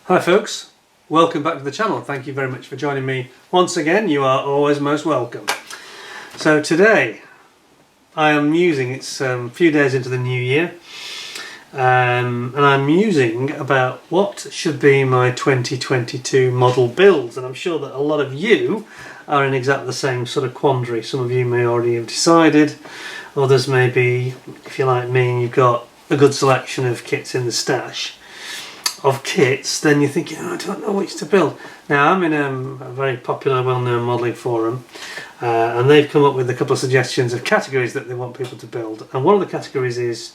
Hi folks, welcome back to the channel. Thank you very much for joining me once again. You are always most welcome. So today I am musing, it's a few days into the new year, and I'm musing about what should be my 2022 model builds, and I'm sure that a lot of you are in exactly the same sort of quandary. Some of you may already have decided, others may be, if you're like me and you've got a good selection of kits in the stash of kits, then you're thinking, oh, I don't know which to build. Now I'm in a very popular, well-known modelling forum, and they've come up with a couple of suggestions of categories that they want people to build, and one of the categories is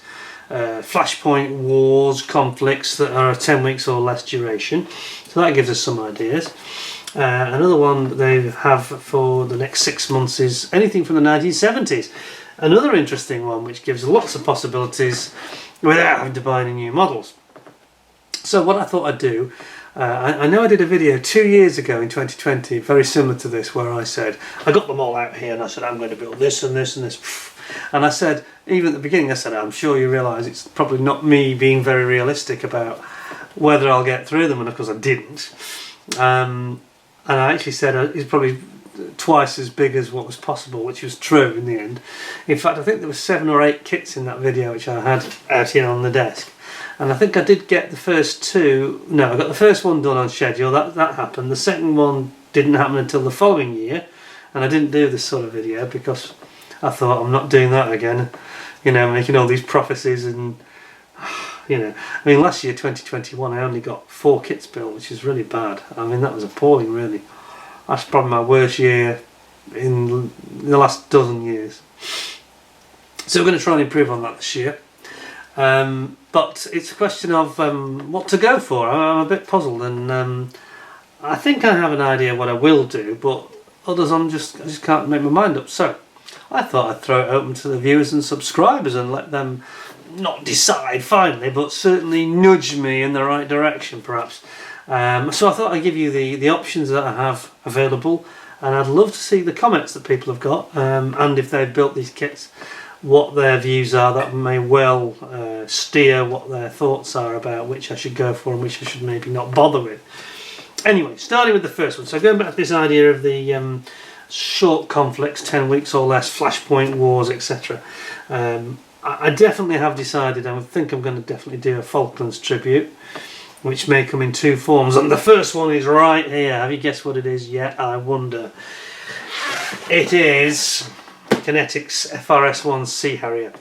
flashpoint wars, conflicts that are 10 weeks or less duration, so that gives us some ideas. Another one that they have for the next 6 months is anything from the 1970s. Another interesting one which gives lots of possibilities without having to buy any new models. So what I thought I'd do, I know I did a video 2 years ago in 2020, very similar to this, where I said, I got them all out here and I said, I'm going to build this and this and this. And I said, even at the beginning, I said, I'm sure you realise it's probably not me being very realistic about whether I'll get through them, and of course I didn't. And I actually said it's probably twice as big as what was possible, which was true in the end. In fact, I think there were 7 or 8 kits in that video which I had out here on the desk. And I think I did get the first two. No, I got the first one done on schedule. That happened. The second one didn't happen until the following year, and I didn't do this sort of video because I thought, I'm not doing that again. You know, making all these prophecies and you know. I mean, last year, 2021, I only got 4 kits built, which is really bad. I mean, that was appalling, really. That's probably my worst year in the last dozen years. So we're going to try and improve on that this year. But it's a question of what to go for. I'm a bit puzzled, and I think I have an idea what I will do, but others I just can't make my mind up. So I thought I'd throw it open to the viewers and subscribers and let them not decide finally, but certainly nudge me in the right direction perhaps. So I thought I'd give you the options that I have available, and I'd love to see the comments that people have got, and if they've built these kits, what their views are. That may well steer what their thoughts are about which I should go for and which I should maybe not bother with. Anyway, starting with the first one. So going back to this idea of the short conflicts, 10 weeks or less, flashpoint wars, etc. I definitely have decided, I think I'm going to definitely do a Falklands tribute, which may come in 2 forms. And the first one is right here. Have you guessed what it is yet? I wonder. It is Kinetics FRS1 Sea Harrier.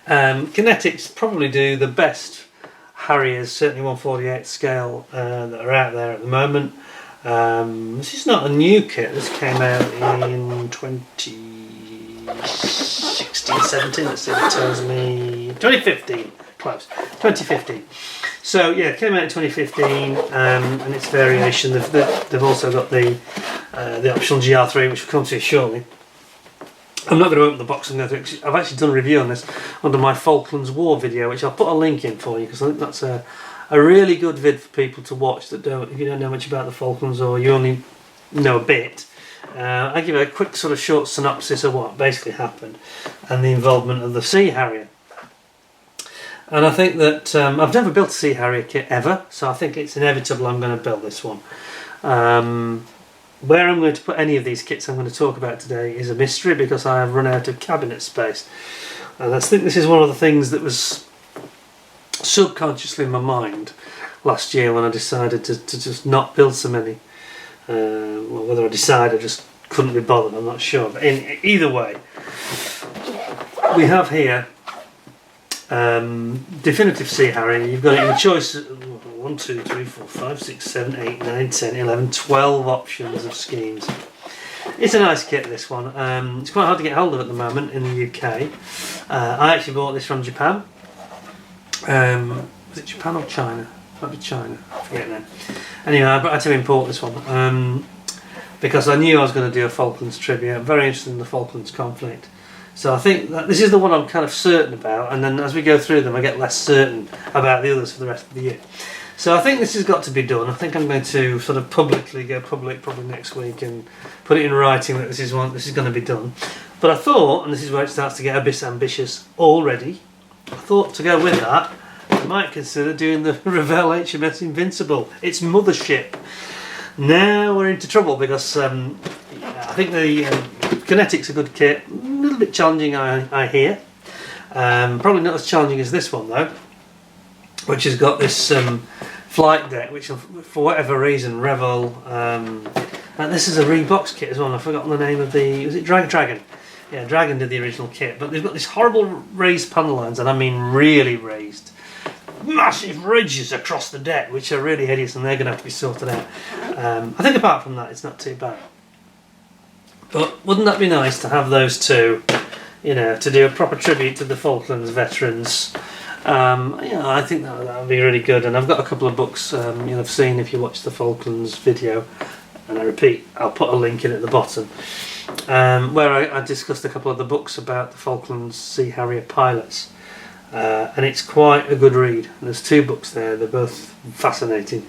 Kinetics probably do the best Harriers, certainly 1/48 scale, that are out there at the moment. This is not a new kit. This came out in 2016-17. Let's see if it tells me. 2015. Close. 2015. So yeah, it came out in 2015, and its variation. They've also got the optional GR3, which we'll come to shortly. I'm not going to open the box and go through it. I've actually done a review on this under my Falklands War video, which I'll put a link in for you, because I think that's a really good vid for people to watch that if you don't know much about the Falklands or you only know a bit. I give a quick sort of short synopsis of what basically happened and the involvement of the Sea Harrier. And I think that I've never built a Sea Harrier kit ever, so I think it's inevitable I'm going to build this one. Where I'm going to put any of these kits I'm going to talk about today is a mystery, because I have run out of cabinet space. And I think this is one of the things that was subconsciously in my mind last year when I decided to just not build so many. Well, whether I decided I just couldn't be bothered, I'm not sure. But either way, we have here definitive Sea Harrier. You've got it in the choice 1, 2, 3, 4, 5, 6, 7, 8, 9, 10, 11, 12 options of schemes. It's a nice kit, this one. It's quite hard to get hold of at the moment in the UK. I actually bought this from Japan. Was it Japan or China? Might be China, I forget now. Anyway, I had to import this one because I knew I was going to do a Falklands tribute. I'm very interested in the Falklands conflict. So I think that this is the one I'm kind of certain about, and then as we go through them I get less certain about the others for the rest of the year. So I think this has got to be done. I think I'm going to sort of publicly go public probably next week and put it in writing that this is going to be done. But I thought, and this is where it starts to get a bit ambitious already, I thought to go with that I might consider doing the Revell HMS Invincible, its mothership. Now we're into trouble because I think the Kinetic's a good kit, a little bit challenging I hear. Probably not as challenging as this one though, which has got this flight deck, which for whatever reason Revell, and this is a Reebox kit as well. I've forgotten the name of the, was it Dragon? Yeah, Dragon did the original kit, but they've got this horrible raised panel lines, and I mean really raised. Massive ridges across the deck, which are really hideous, and they're going to have to be sorted out. I think apart from that, it's not too bad. But wouldn't that be nice to have those two, you know, to do a proper tribute to the Falklands veterans? I think that would be really good. And I've got a couple of books you'll have seen if you watch the Falklands video. And I repeat, I'll put a link in at the bottom, where I discussed a couple of the books about the Falklands Sea Harrier pilots. And it's quite a good read. There's 2 books there, they're both fascinating.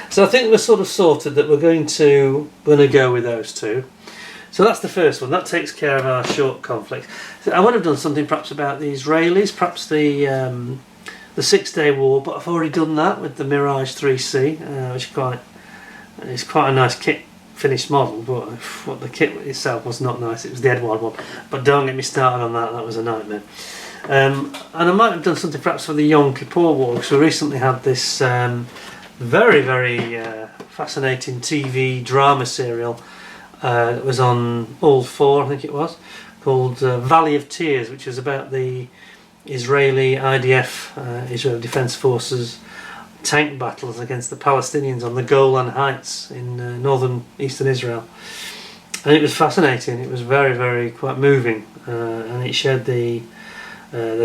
So I think we're sort of sorted that we're going to go with those 2. So that's the first one, that takes care of our short conflict. So I would have done something perhaps about the Israelis, perhaps the 6-Day War, but I've already done that with the Mirage 3C, which is quite a nice kit. Finished model, but what the kit itself was not nice. It was the Edward one, but don't get me started on that. That was a nightmare. And I might have done something perhaps for the Yom Kippur War, because we recently had this very, very fascinating TV drama serial that was on All 4, I think it was, called Valley of Tears, which was about the Israeli IDF, Israeli Defence Forces, tank battles against the Palestinians on the Golan Heights in northern eastern Israel, and it was fascinating. It was very, very quite moving, and it showed the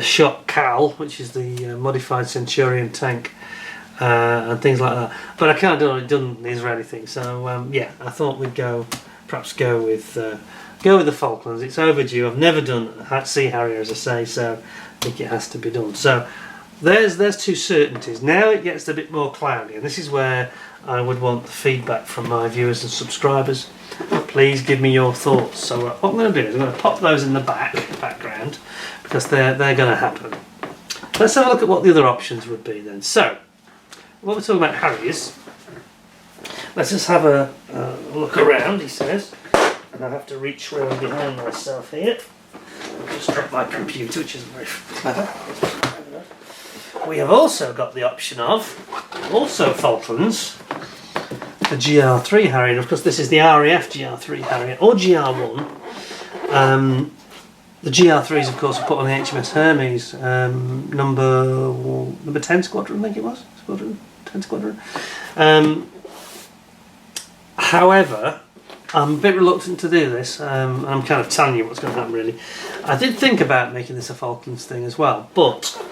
Shot Cal, which is the modified Centurion tank, and things like that. But I can't do done the Israeli thing, so yeah, I thought we'd perhaps go with the Falklands. It's overdue. I've never done Sea Harrier, as I say, so I think it has to be done. So there's 2 certainties. Now it gets a bit more cloudy, and this is where I would want the feedback from my viewers and subscribers. Please give me your thoughts. So what I'm going to do is I'm going to pop those in the background, because they're going to happen. Let's have a look at what the other options would be then. So what we're talking about Harriers, let's just have a look around, he says, and I have to reach round behind myself here. I've just dropped my computer, which is very clever. We have also got the option of, also Falklands, the GR3 Harrier. Of course, this is the RAF GR3 Harrier, or GR1. The GR3s, of course, are put on the HMS Hermes, number 10 Squadron, I think it was. 10 Squadron. However, I'm a bit reluctant to do this, and I'm kind of telling you what's going to happen, really. I did think about making this a Falklands thing as well, but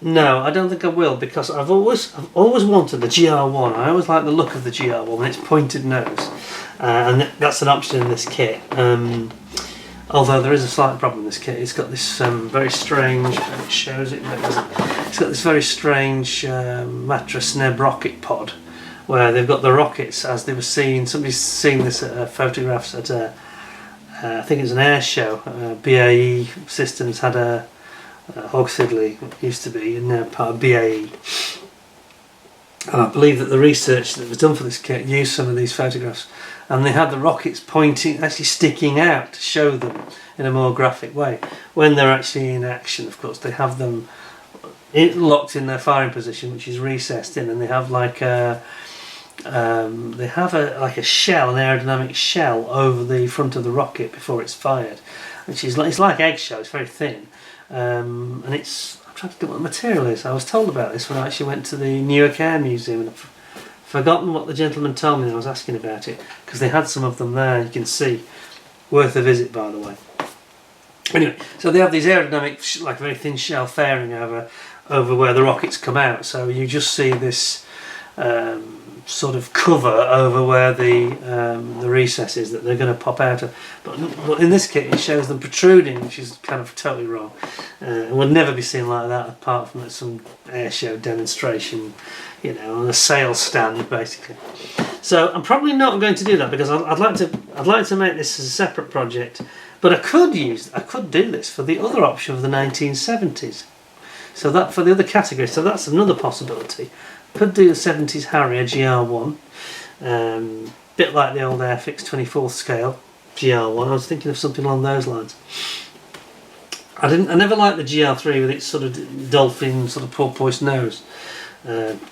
no, I don't think I will, because I've always wanted the GR1. I always like the look of the GR1 and its pointed nose, and that's an option in this kit. Although there is a slight problem in this kit. It's got this very strange, it shows it, it's got this very strange mattress neb rocket pod, where they've got the rockets as they were seen. Somebody's seen this photographs at I think it was an air show. BAE Systems had a Oxley used to be, and now part of BAE. And I believe that the research that was done for this kit used some of these photographs, and they had the rockets pointing, actually sticking out to show them in a more graphic way. When they're actually in action, of course, they have them locked in their firing position, which is recessed in, and they have like a like a shell, an aerodynamic shell over the front of the rocket before it's fired, which is it's like eggshell. It's very thin. And I'm trying to think what the material is. I was told about this when I actually went to the Newark Air Museum, and I've forgotten what the gentleman told me when I was asking about it, because they had some of them there, you can see. Worth a visit, by the way. Anyway, so they have these aerodynamic, like very thin shell fairing over where the rockets come out, so you just see this sort of cover over where the recess is that they're going to pop out of. But in this kit it shows them protruding, which is kind of totally wrong. It would never be seen like that apart from at some air show demonstration, you know, on a sales stand basically. So I'm probably not going to do that, because I'd like to make this as a separate project. But I could do this for the other option of the 1970s. So that for the other category, so that's another possibility. Could do a 70s Harrier GR1, bit like the old Airfix 24th scale GR1. I was thinking of something along those lines. I never liked the GR3 with its sort of dolphin, sort of porpoise nose.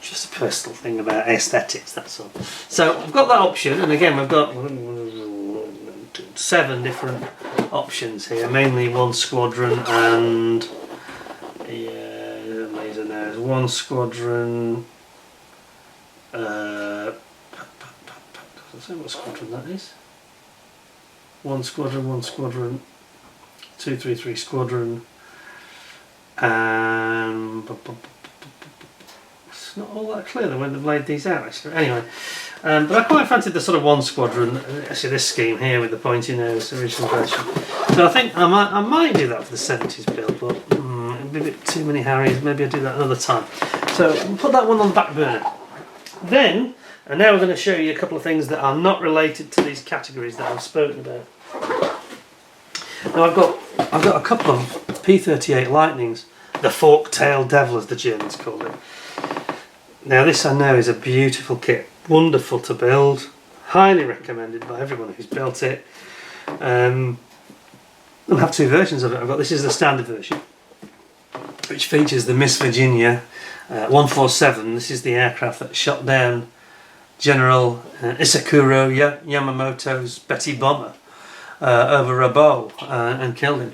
Just a personal thing about aesthetics, that's all. So I've got that option, and again we've got 7 different options here, mainly one squadron and laser nose, one squadron. Doesn't say what squadron that is. One squadron, 233 squadron, and it's not all that clear the way they've laid these out actually. Anyway, but I quite fancied the sort of one squadron. Actually, this scheme here with the pointy nose, original version. So I think I might do that for the 70s build, but it'd be a bit too many Harriers. Maybe I'll do that another time. So we'll put that one on the back burner. Then, and now we're going to show you a couple of things that are not related to these categories that I've spoken about. Now I've got a couple of P38 Lightnings, the fork-tailed devil as the Germans call it. Now this I know is a beautiful kit, wonderful to build, highly recommended by everyone who's built it. I have 2 versions of it. This is the standard version, which features the Miss Virginia 147. This is the aircraft that shot down General Isakuro Yamamoto's Betty bomber over Rabaul and killed him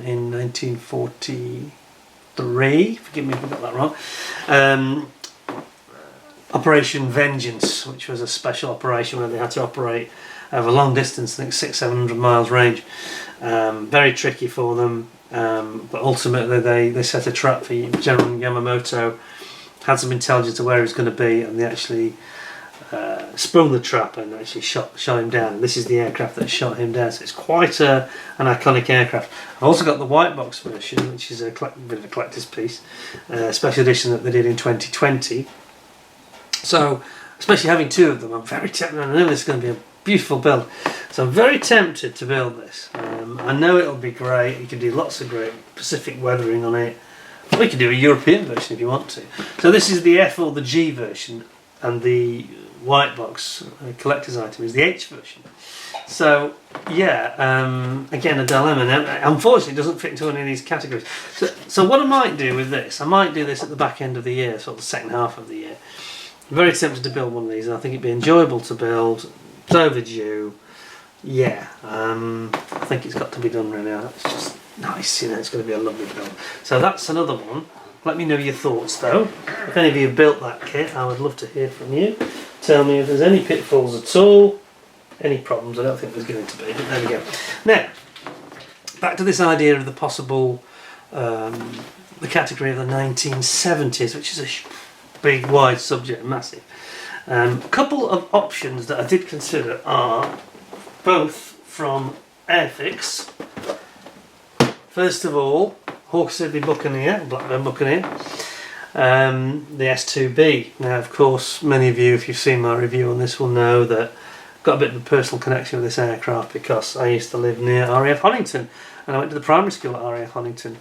in 1943. Forgive me if I got that wrong. Operation Vengeance, which was a special operation where they had to operate over a long distance, I think 600-700 miles range. Very tricky for them, but ultimately they set a trap for General Yamamoto, had some intelligence of where he was going to be, and they actually sprung the trap and actually shot him down. And this is the aircraft that shot him down, so it's quite an iconic aircraft. I've also got the white box version, which is a bit of a collector's piece, special edition that they did in 2020. So, especially having 2 of them, I'm very tempted. I know this is going to be a beautiful build, so I'm very tempted to build this. I know it'll be great. You can do lots of great Pacific weathering on it. We can do a European version if you want to. So this is the F or the G version, and the white box collector's item is the H version. So yeah, again a dilemma. Now, unfortunately, it doesn't fit into any of these categories. So what I might do with this, I might do this at the back end of the year, sort of the second half of the year. I'm very tempted to build one of these, and I think it'd be enjoyable to build. It's overdue. Yeah, I think it's got to be done right now. It's just nice, you know, it's going to be a lovely build. So that's another one. Let me know your thoughts though. If any of you have built that kit, I would love to hear from you. Tell me if there's any pitfalls at all, any problems. I don't think there's going to be, but there we go. Now, back to this idea of the possible, the category of the 1970s, which is a big, wide subject, massive. A couple of options that I did consider are both from Airfix. First of all, Hawke Siddeley Buccaneer, Blackburn Buccaneer, the S2B. Now, of course, many of you, if you've seen my review on this, will know that I've got a bit of a personal connection with this aircraft because I used to live near RAF Honington, and I went to the primary school at RAF Honington,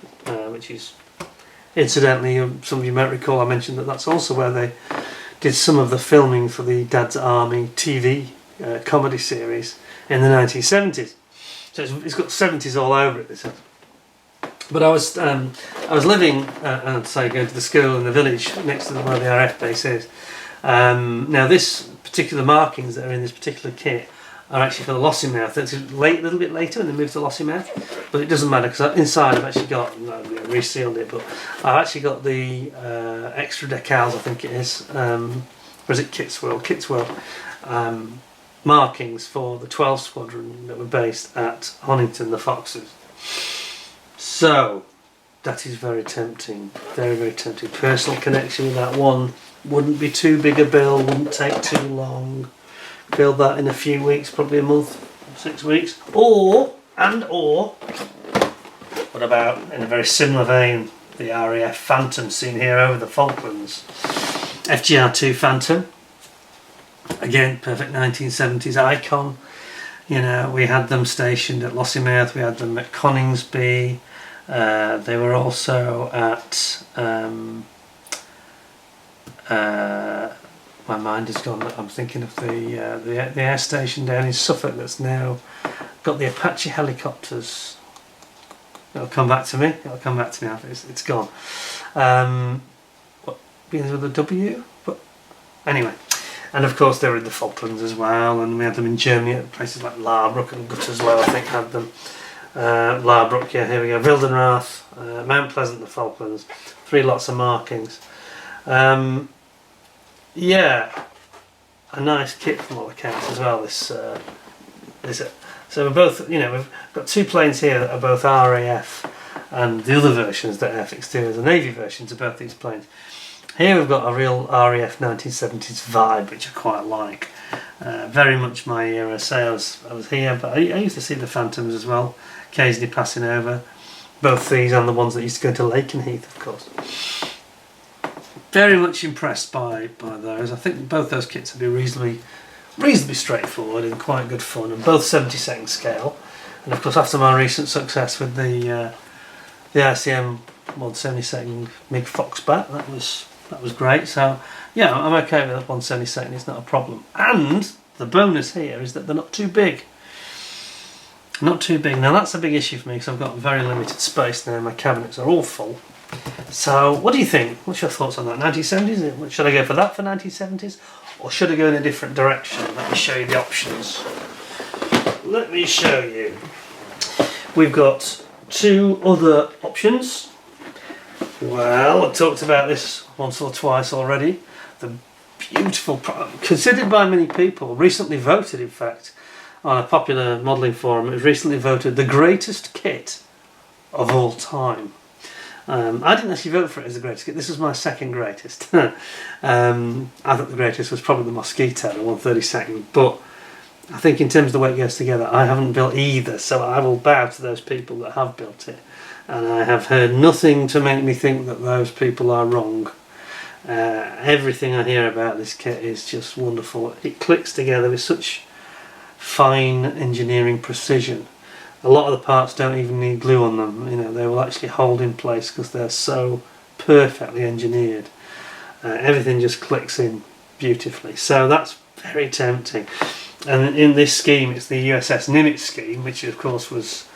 which is, incidentally, some of you might recall I mentioned that that's also where they did some of the filming for the Dad's Army TV comedy series in the 1970s. So it's got 70s all over it, this has. But I was living and say going to the school in the village next to where the RF base is. Now this particular markings that are in this particular kit are actually for the Lossiemouth. It's a little bit later when they moved to Lossiemouth, but it doesn't matter because inside I've actually got, no, we resealed it, but I've actually got the extra decals, I think it is, or is it Kitswell, markings for the 12 Squadron that were based at Honington, the Foxes. So that is very tempting, very, very tempting. Personal connection with that one, wouldn't be too big a build, wouldn't take too long. Build that in a few weeks, probably a month, 6 weeks. Or, what about, in a very similar vein, the RAF Phantom seen here over the Falklands. FGR2 Phantom. Again, perfect 1970s icon. You know, we had them stationed at Lossiemouth, we had them at Coningsby, They were also at my mind has gone. I'm thinking of the air station down in Suffolk that's now got the Apache helicopters. It'll come back to me. It'll come back to me after it's gone. What begins with a W? But anyway, and of course they were in the Falklands as well, and we had them in Germany at places like Larbruck and Gütersloh. I think had them. Larbruck, yeah, here we go. Wildenrath, Mount Pleasant, the Falklands. 3 lots of markings. Yeah, a nice kit from all accounts as well. So we're both, we've got 2 planes here that are both RAF, and the other versions that Airfix do are the Navy versions of both these planes. Here we've got a real RAF 1970s vibe, which I quite like. Very much my era. So I was here, but I used to see the Phantoms as well, occasionally passing over. Both these and the ones that used to go to Lakenheath, of course. Very much impressed by those. I think both those kits would be reasonably straightforward and quite good fun, and both 72nd scale. And of course, after my recent success with the ICM 172nd MiG Foxbat, that was great. So yeah, I'm okay with that 172nd. It's not a problem. And the bonus here is that they're not too big. Not too big. Now that's a big issue for me because I've got very limited space now. My cabinets are all full. So what do you think? What's your thoughts on that? 1970s? Should I go for that for 1970s? Or should I go in a different direction? Let me show you the options. Let me show you. We've got 2 other options. Well, I've talked about this once or twice already. The beautiful, considered by many people, recently voted in fact, on a popular modelling forum, it was recently voted the greatest kit of all time. I didn't actually vote for it as the greatest kit. This was my second greatest. I thought the greatest was probably the Mosquito, the 132nd, but I think in terms of the way it goes together, I haven't built either, so I will bow to those people that have built it, and I have heard nothing to make me think that those people are wrong. Everything I hear about this kit is just wonderful. It clicks together with such fine engineering precision. A lot of the parts don't even need glue on them. They will actually hold in place because they're so perfectly engineered. Everything just clicks in beautifully. So that's very tempting. And in this scheme, it's the USS Nimitz scheme, which of course was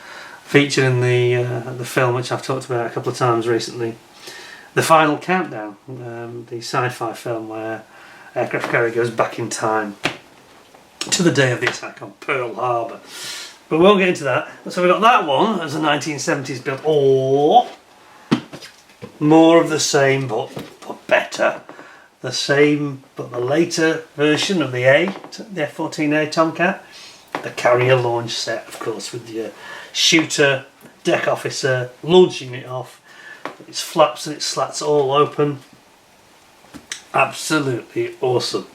featured in the film, which I've talked about a couple of times recently. The Final Countdown, the sci-fi film where aircraft carrier goes back in time to the day of the attack on Pearl Harbor. But we won't get into that. So we've got that one as a 1970s build, or more of the same but better. The same but the later version of the F-14A Tomcat. The carrier launch set, of course, with the shooter, deck officer launching it off. Its flaps and its slats all open. Absolutely awesome.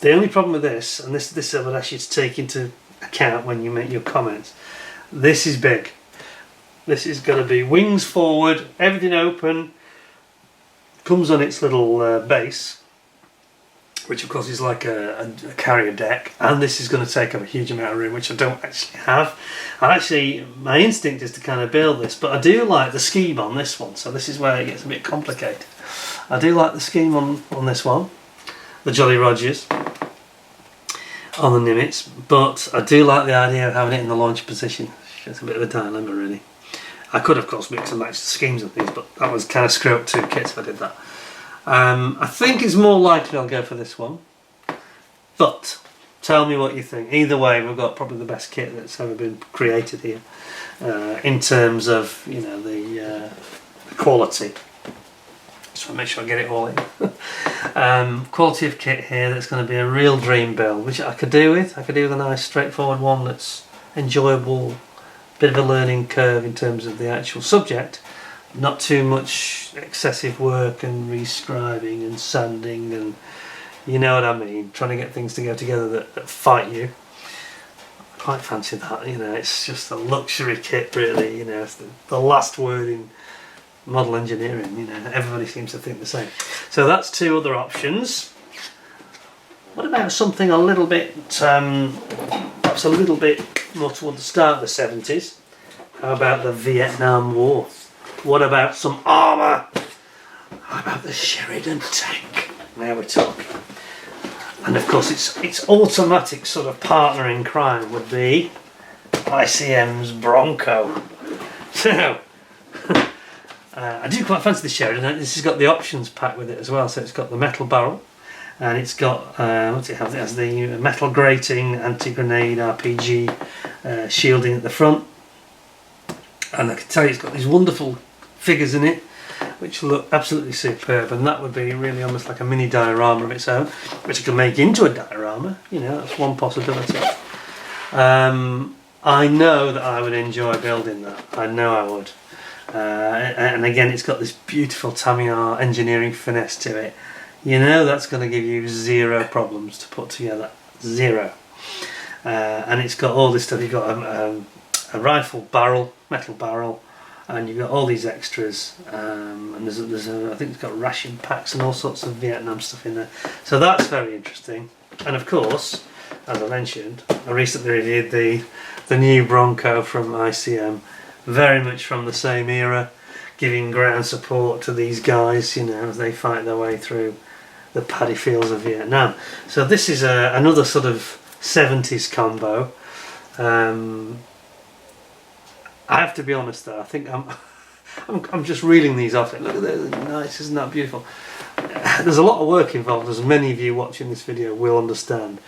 The only problem with this, and this I would ask you to take into account when you make your comments, this is big. This is going to be wings forward, everything open, comes on its little base, which of course is like a carrier deck, and this is going to take up a huge amount of room, which I don't actually have. My instinct is to kind of build this, but I do like the scheme on this one, so this is where it gets a bit complicated. I do like the scheme on this one, the Jolly Rogers on the Nimitz, but I do like the idea of having it in the launch position. It's a bit of a dilemma really. I could of course mix and match the schemes of these, but that was kind of screw up 2 kits if I did that. I think it's more likely I'll go for this one, but tell me what you think. Either way, we've got probably the best kit that's ever been created here in terms of the quality. Just want to make sure I get it all in. Quality of kit here that's going to be a real dream build, which I could do with. I could do with a nice straightforward one that's enjoyable, bit of a learning curve in terms of the actual subject. Not too much excessive work and rescribing and sanding, and you know what I mean, trying to get things to go together that fight you. I quite fancy that, it's just a luxury kit really, it's the last word in model engineering, everybody seems to think the same. So that's 2 other options. What about something a little bit, perhaps a little bit more toward the start of the 70s? How about the Vietnam War? What about some armour? How about the Sheridan tank? Now we're talking. And of course its automatic sort of partner in crime would be ICM's Bronco. So, I do quite fancy the Sheridan. This has got the options pack with it as well. So it's got the metal barrel, and it's got, what's it have? It has the metal grating, anti-grenade, RPG shielding at the front. And I can tell you it's got these wonderful figures in it, which look absolutely superb, and that would be really almost like a mini diorama of its own, which you can make into a diorama. You know, that's one possibility. I know that I would enjoy building that. I know I would. And again, it's got this beautiful Tamiya engineering finesse to it. You know that's going to give you zero problems to put together. Zero. And it's got all this stuff. You've got a rifle barrel, metal barrel, and you've got all these extras, and there's I think it's got ration packs and all sorts of Vietnam stuff in there. So that's very interesting. And of course, as I mentioned, I recently reviewed the new Bronco from ICM, very much from the same era, giving ground support to these guys, you know, as they fight their way through the paddy fields of Vietnam. So this is another sort of 70s combo. I have to be honest though, I think I'm just reeling these off. Look at that, nice, isn't that beautiful? There's a lot of work involved, as many of you watching this video will understand.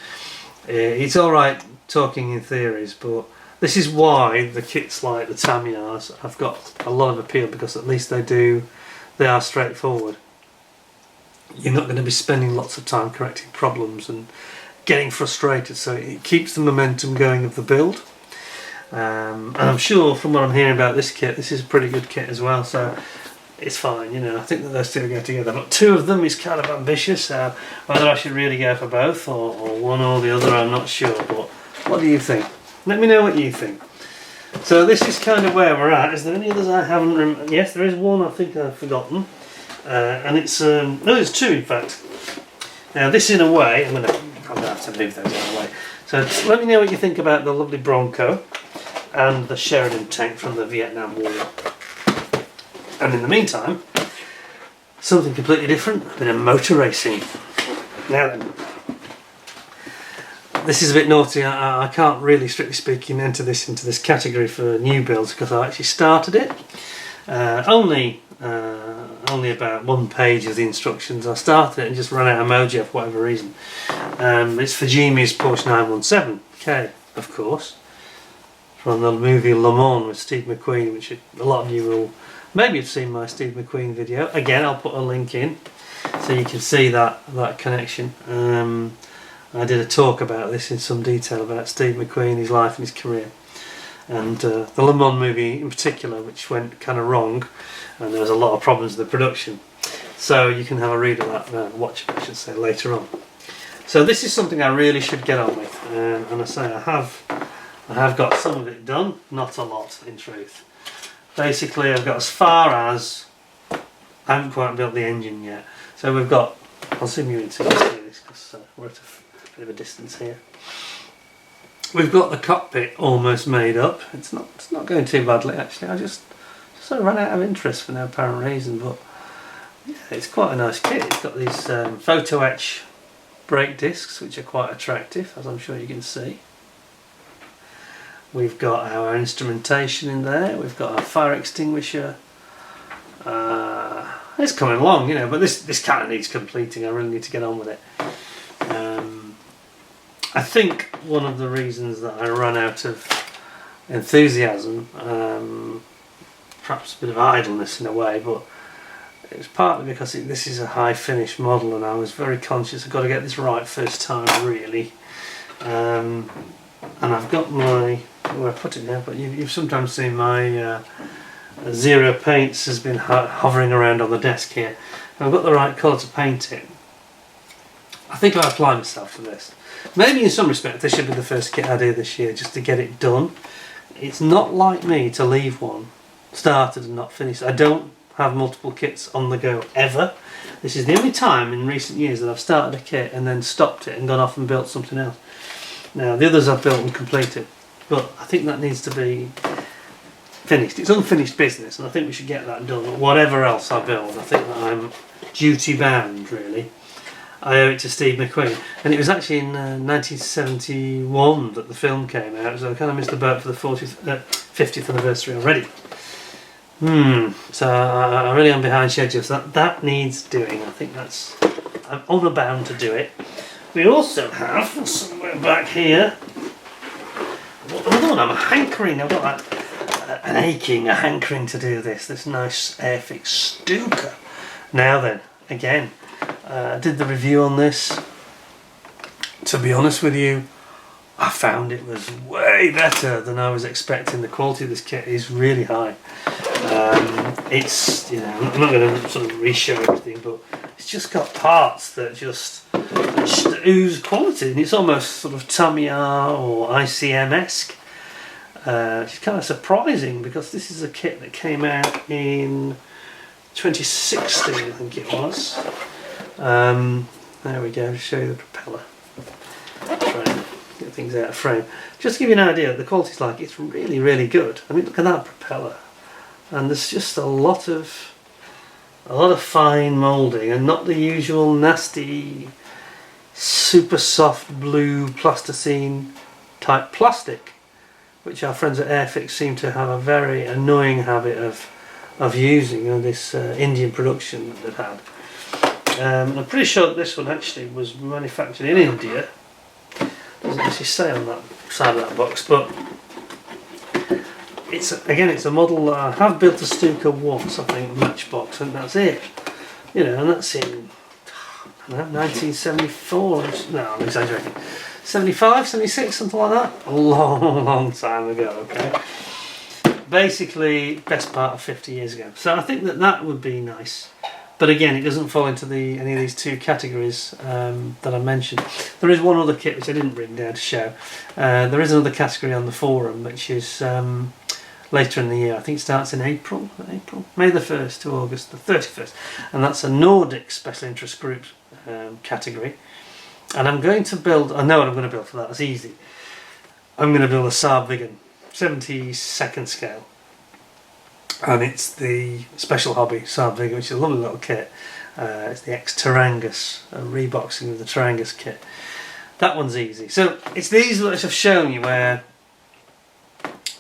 It's alright talking in theories, but this is why the kits like the Tamiyas have got a lot of appeal, because at least they are straightforward. You're not going to be spending lots of time correcting problems and getting frustrated, so it keeps the momentum going of the build. And I'm sure from what I'm hearing about this kit, this is a pretty good kit as well, so it's fine, you know. I think that those two go together, but two of them is kind of ambitious, so whether I should really go for both or one or the other, I'm not sure. But what do you think? Let me know what you think. So this is kind of where we're at. Is there any others I haven't yes, there is one I think I've forgotten, and it's no, there's two in fact. Now this, in a way, I'm gonna have to move those out of the way. So let me know what you think about the lovely Bronco and the Sheridan tank from the Vietnam War. And in the meantime, something completely different, a bit of motor racing. Now then, this is a bit naughty. I can't really, strictly speaking, enter this into this category for new builds, because I actually started it. Only about one page of the instructions. I started it and just ran out of mojo for whatever reason. It's for Jimmy's Porsche 917K, of course, from the movie Le Mans with Steve McQueen, which a lot of you will maybe have seen my Steve McQueen video. Again, I'll put a link in so you can see that connection. I did a talk about this in some detail about Steve McQueen, his life and his career, and the Le Mans movie in particular, which went kind of wrong, and there was a lot of problems with the production. So you can have a read of that, watch it I should say, later on. So this is something I really should get on with, and I say I have got some of it done, not a lot in truth. Basically I've got as far as, I haven't quite built the engine yet. So we've got, I'll zoom you into this because we're at a bit of a distance here. We've got the cockpit almost made up. It's not going too badly actually. I just sort of ran out of interest for no apparent reason, but yeah, it's quite a nice kit. It's got these photo etch brake discs, which are quite attractive, as I'm sure you can see. We've got our instrumentation in there. We've got our fire extinguisher. It's coming along, you know, but this kind of needs completing. I really need to get on with it. I think one of the reasons that I ran out of enthusiasm, perhaps a bit of idleness in a way, but it was partly because this is a high finish model, and I was very conscious I've got to get this right first time, really. And I've got my, where I put it now, but you've sometimes seen my Zero Paints has been hovering around on the desk here. I've got the right colour to paint it. I think I apply myself to this. Maybe in some respect this should be the first kit I do this year, just to get it done. It's not like me to leave one started and not finished. I don't have multiple kits on the go ever. This is the only time in recent years that I've started a kit and then stopped it and gone off and built something else. Now the others I've built and completed, but I think that needs to be finished. It's unfinished business, and I think we should get that done. Whatever else I build, I think that I'm duty bound, really. I owe it to Steve McQueen. And it was actually in 1971 that the film came out, so I kind of missed the boat for the 50th anniversary already. So I really am behind schedule, so that needs doing. I think I'm honour bound to do it. We also have, somewhere back here, another one. I'm hankering, I've got an aching, a hankering to do this nice Airfix Stuka. Now then, again, I did the review on this. To be honest with you, I found it was way better than I was expecting. The quality of this kit is really high. It's, I'm not going to sort of re-show everything, but it's just got parts that just ooze quality, and it's almost sort of Tamiya or ICM-esque. It's kind of surprising because this is a kit that came out in 2016, I think it was. There we go, to show you the propeller. Try and get things out of frame. Just to give you an idea, the quality's like, it's really, really good. I mean, look at that propeller. And there's just a lot of fine moulding, and not the usual nasty, super soft blue plasticine type plastic, which our friends at Airfix seem to have a very annoying habit of using on this Indian production that they've had. I'm pretty sure that this one actually was manufactured in India. Doesn't actually say on that side of that box, but it's a model that I have built a Stuka once, I think, Matchbox, and that's it. And that's in 1974. No, I'm exaggerating. 75, 76, something like that. A long time ago. Okay. Basically, best part of 50 years ago. So I think that would be nice. But again, it doesn't fall into any of these two categories that I mentioned. There is one other kit which I didn't bring down to show. There is another category on the forum which is later in the year. I think it starts in April, May the 1st to August the 31st. And that's a Nordic special interest group category. And I'm going to build, I know what I'm going to build for that, it's easy. I'm going to build a Saab Viggen, 72nd scale. And it's the Special Hobby Saab Viggen, which is a lovely little kit. It's the ex-Tarangus, a reboxing of the Tarangus kit. That one's easy. So it's these that I've shown you where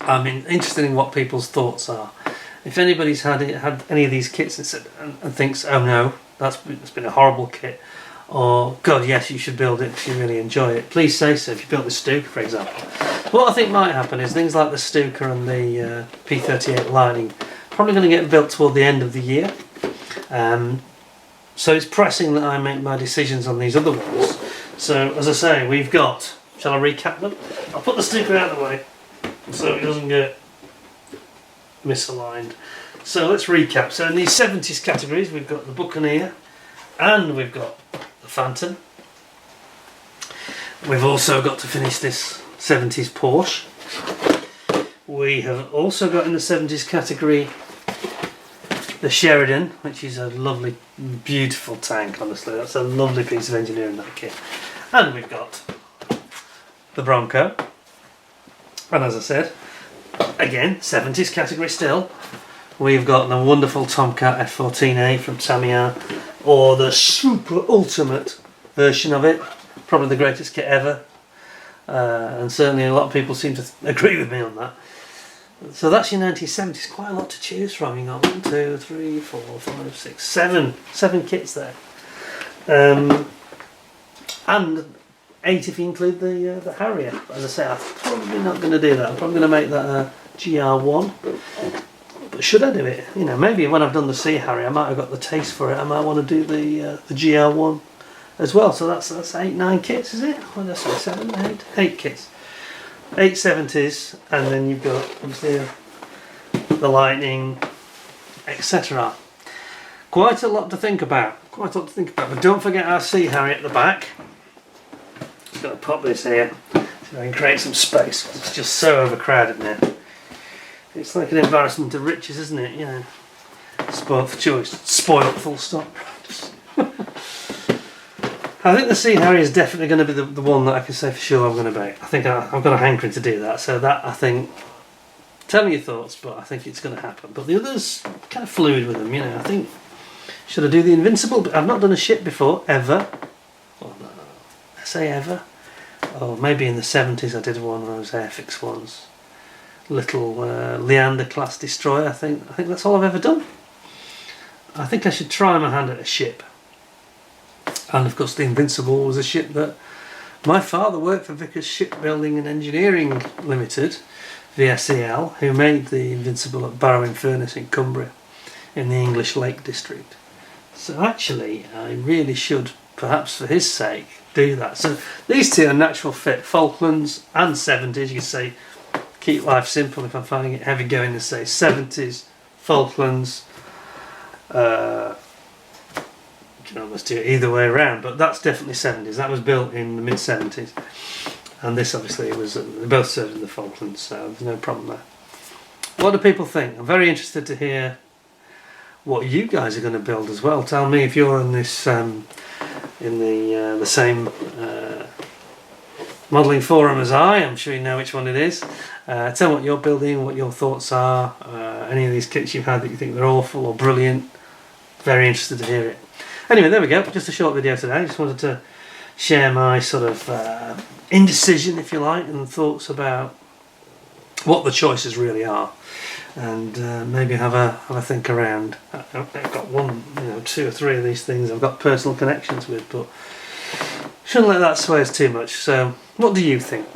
I'm interested in what people's thoughts are. If anybody's had any of these kits and thinks, oh no, that's been a horrible kit, or God, yes, you should build it because you really enjoy it, please say so. If you built the Stuka, for example. What I think might happen is things like the Stuka and the P38 Lightning probably going to get built toward the end of the year. So it's pressing that I make my decisions on these other ones. So as I say, we've got, shall I recap them? I'll put the Stuka out of the way so it doesn't get misaligned. So let's recap. So in these 70s categories, we've got the Buccaneer and we've got the Phantom. We've also got to finish this 70s Porsche. We have also got in the 70s category the Sheridan, which is a lovely, beautiful tank, honestly. That's a lovely piece of engineering, that kit. And we've got the Bronco. And as I said, again, 70s category still. We've got the wonderful Tomcat F14A from Tamiya, or the super ultimate version of it. Probably the greatest kit ever. And certainly a lot of people seem to agree with me on that. So that's your 1970s. Quite a lot to choose from. You've got 1, 2, 3, 4, 5, 6, 7 kits there. And 8 if you include the Harrier. As I say, I'm probably not going to do that. I'm probably going to make that a GR1. But should I do it? Maybe when I've done the Sea Harrier, I might have got the taste for it. I might want to do the GR1 as well. So that's 8, 9 kits, is it? What did I say? 7, 8? 8 kits. 8 70s, and then you've got obviously the Lightning, etc. Quite a lot to think about. But don't forget our Sea Harrier at the back. Just got to pop this here so I can create some space. It's just so overcrowded now. It's like an embarrassment of riches, isn't it? Spoiled for choice. Spoiled, full stop. I think the Sea Harrier is definitely going to be the one that I can say for sure I'm going to make. I think I've got a hankering to do that. So that, I think, Tell me your thoughts, but I think it's going to happen. But the others, kind of fluid with them, you know. I think, should I do the Invincible? But I've not done a ship before, ever. Oh, no. I say ever. Or maybe in the 70s I did one of those Airfix ones. Little Leander class destroyer, I think that's all I've ever done. I think I should try my hand at a ship. And of course the Invincible was a ship that my father worked for Vickers Shipbuilding and Engineering Limited, VSEL, who made the Invincible at Barrow-in-Furness in Cumbria, in the English Lake District. So actually, I really should, perhaps for his sake, do that. So these two are natural fit, Falklands and 70s. You can say, keep life simple if I'm finding it heavy going to say 70s, Falklands. You can almost do it either way around, but that's definitely 70s. That was built in the mid-70s. And this obviously was, they both served in the Falklands, so there's no problem there. What do people think? I'm very interested to hear what you guys are going to build as well. Tell me if you're in this, in the same modelling forum as I'm sure you know which one it is. Tell me what you're building, what your thoughts are, any of these kits you've had that you think they're awful or brilliant. Very interested to hear it. Anyway, there we go, just a short video today. Just wanted to share my sort of indecision, if you like, and thoughts about what the choices really are, and maybe have a think around. I've got one, you know, 2 or 3 of these things I've got personal connections with, but shouldn't let that sway us too much. So, what do you think?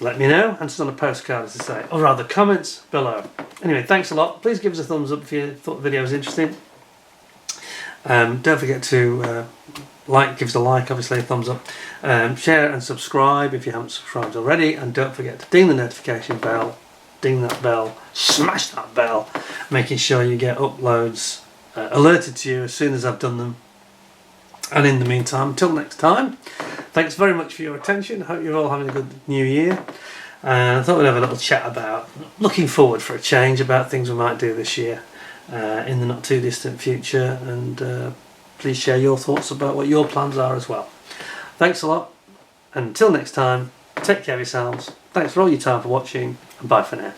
Let me know, and it's on a postcard, as I say, or rather, comments below. Anyway, thanks a lot. Please give us a thumbs up if you thought the video was interesting. Don't forget to give us a like, obviously a thumbs up, share and subscribe if you haven't subscribed already, and don't forget to ding the notification bell, ding that bell, smash that bell, making sure you get uploads alerted to you as soon as I've done them. And in the meantime, until next time, thanks very much for your attention. I hope you're all having a good new year. I thought we'd have a little chat about looking forward for a change, about things we might do this year in the not too distant future, and please share your thoughts about what your plans are as well. Thanks a lot, and until next time, take care of yourselves. Thanks for all your time for watching, and bye for now.